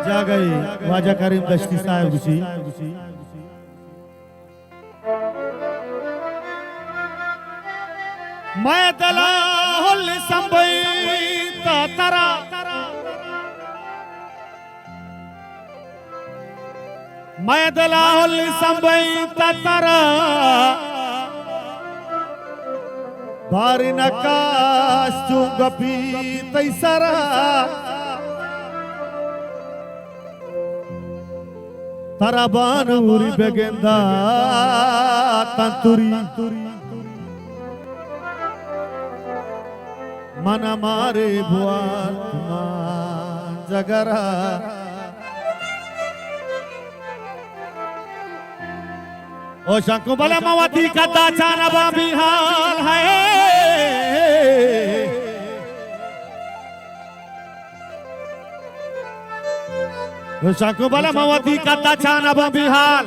जा गए वाजा करीम दश्ती साहब गुसी मैं दलाल संबईता तरा मैं दलाल संबईता तरा बारी नकाश चुंगपी तैसरा Tarabanu begenda tanturi mana mare buat jagara O Shanku bala mawati kata chana bihal hai Shanku bala mawati kata chana bihal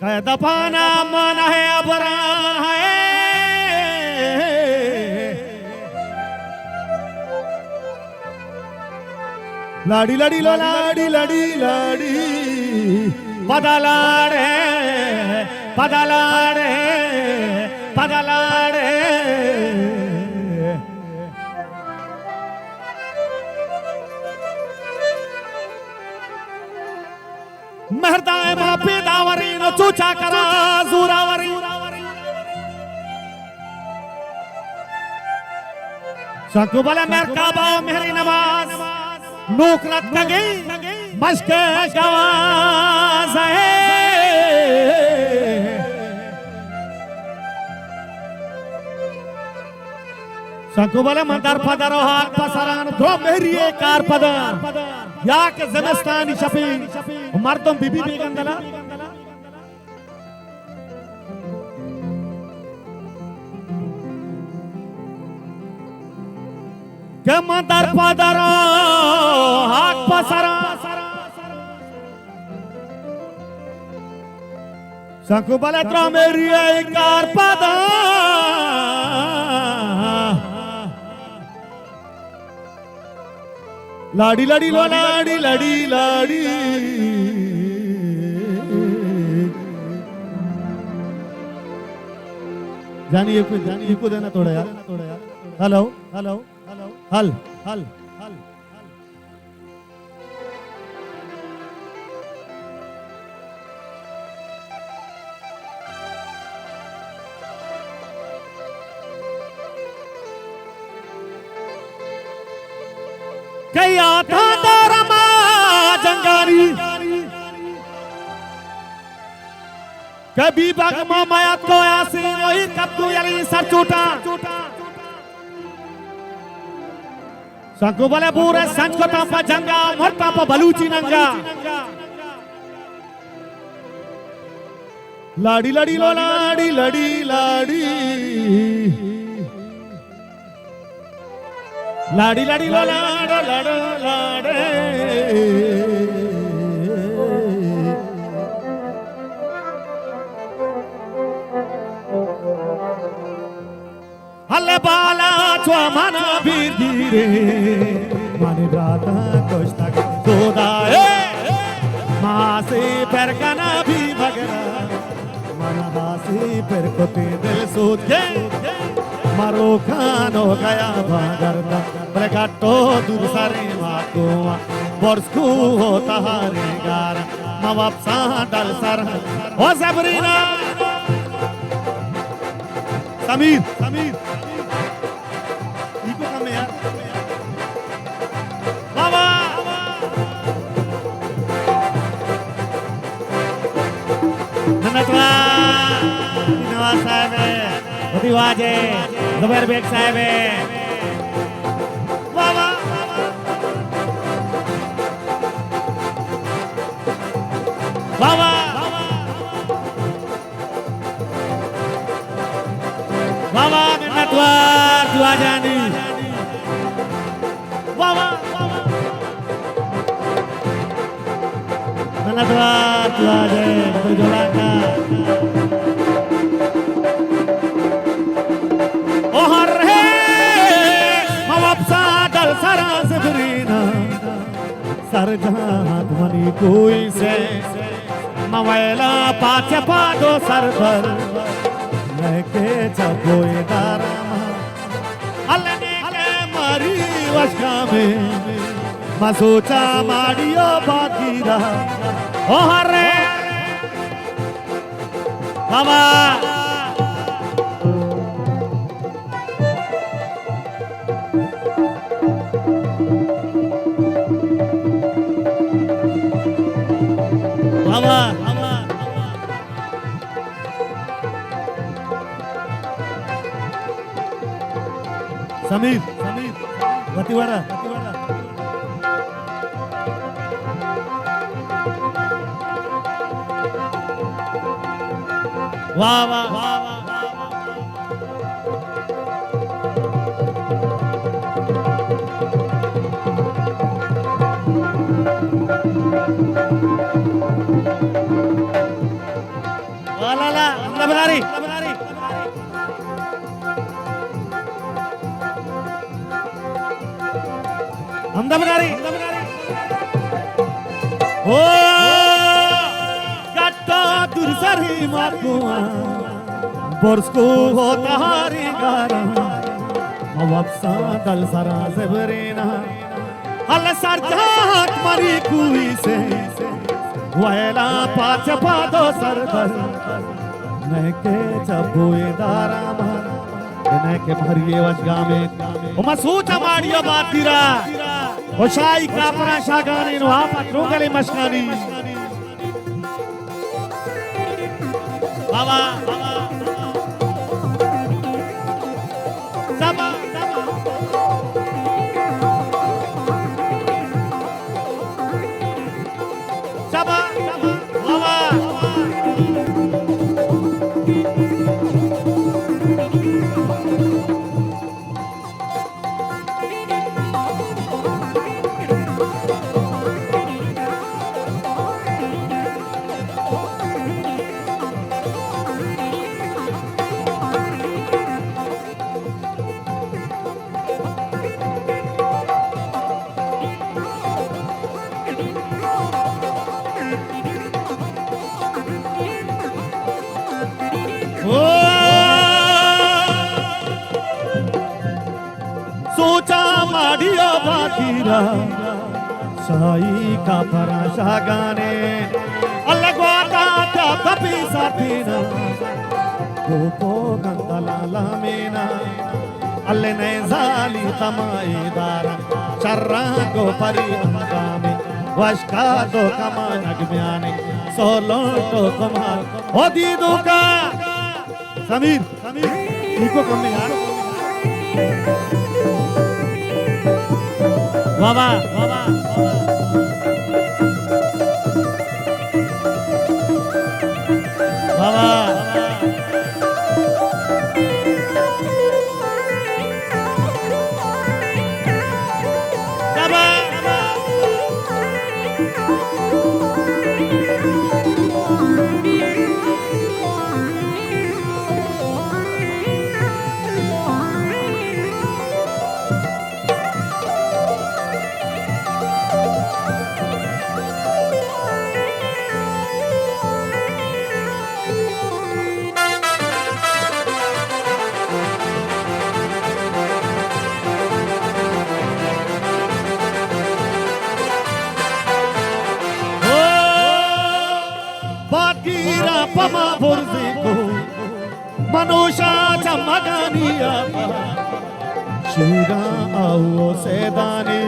kaya dapana mana hai abra hai ladi ladi ladi ladi ladi padalare padalare padalare महरदाए माफी दावरी न चूचा करा जुरावरी शंकु बला मरकाबा मेहरी नमाज नूकरत नगी मशके गवाज है शंकु बला मंदर पदरो हाथ पसरान दो मेहरी कार पदर या के ज़मिस्तानी शफी मर्दों बीबी बेगंदला के मंदर पदरो हाथ पसरा शंकु बला द्रो मेहरी कार पदर लाड़ी लाड़ी लो लाड़ी लाड़ी लाड़ी जानिए को देना थोड़ा यार हेलो हेलो हेलो हल हल हल कया था दरमा जंगारी कभी बगमा माया को आसी वही कब्दू यारी सर चूटा शंकु बले पूरे संच को तांपा जंगा मरता पा बलूची नंगा लाड़ी लाड़ी लो लाड़ी लाड़ी लाड़ी लाड़ी लाड़ी लो लाड़ो लाड़ो लाड़े हल्ले बाला चुआ मना भी धीरे माने राता कोष्टा सोदा माँ से पर कना भी भगना मना बासी पर कोते दिल सोच मारो खान हो गया भागरदा प्रकाटो दूर सारे मातुआ बरसकू होता हारे गारा माँ बाप सांडल सर ओ सबरीना समीर समीर इको कम यार बाबा ननतवा नवाज साहब प्रतिवाजे जुबैर बेग साहब वाह वाह वाह वाह वाह मिन्नतवार दुआ जानी वाह वाह मिन्नतवार दुआ जानी berjolaka oh harhe mawapsa dal sara sebrina sarjahat mani koi se mawela pache pado sarbar leke chaboy darama alne ke mari washkame masocha mariyo bakira oh harre mama mama Samir Batiwara वाह वाह वाला लबनारी हमदबनारी ओ दुर्सरी माकुआ बोर्सको होता हारी गारा मवापसा दल सरा सेबरेना हल सरजात मरी कुई से वैला पाच पादो सरदर नके चबोए दारा नके भरिए वशगामे उमा सूचा माडियो बातीरा ओशाई कापरा शागानी नो आप अत्रोगले मशकानी Baba, Saba, Saba, Baba. सोचा माडियो बाकीरा शाही का पराशा गाने अलगवाता क्या कपी साथीना गोपो गंदलाला मीना अल्ले ने जाली तमाई दारा चर्रा को परी अंगामे वशका तो कमा नगम्याने सोलो तो कमाल हो दीदू का समीर इको कम में यार बाबा बाबा बाबा पमा बुर्जी को मनोशा चमगानिया शिरा आओ सेदानी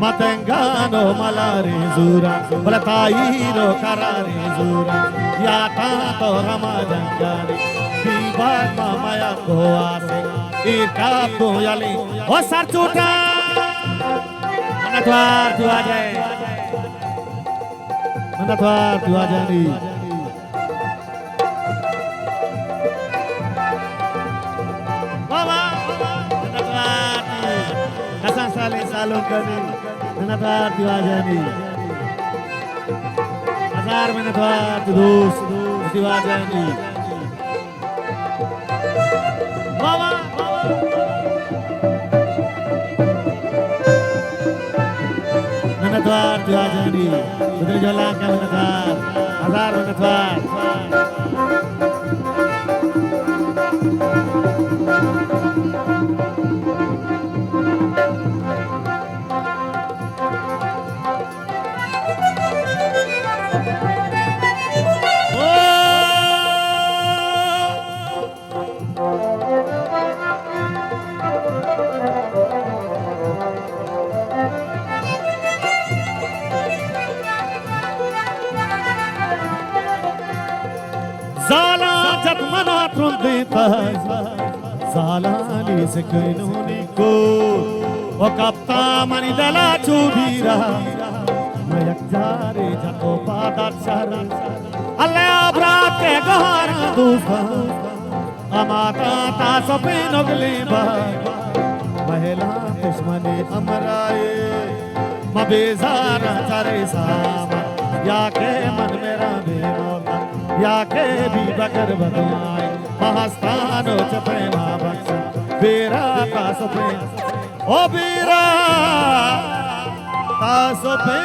मतंगानो मलारी जूरा बलताईरो करारी जूरा याता तो रमाजंगानी बाग माया को आसे ईटा बोयाली ओ सर चूटा मनत्वार तू आ जाए मनत्वार तू आ जानी बाबा मनत्वार नसा साले सालों कनी मनत्वार तू आ जानी हजार मनत्वार तू दोस्त तू आ जानी बाबा मनत्वार तू आ जानी उधर जोला का मनत्वार हजार मनत्वार Zala jat mana trunde tas Zala li se kainoni ko O kapta mani dala chubira Mayak jare jato padat shara Alle abrat ke gahara dufa Amata ta sope nogli ba Mahela dushmani amraye Mabezara chare sama Ya ke man mera bemola या के भी बकर बदनाई महास्तानो चपे महाबक्सा बेरा तासो पे ओ बेरा तासो पे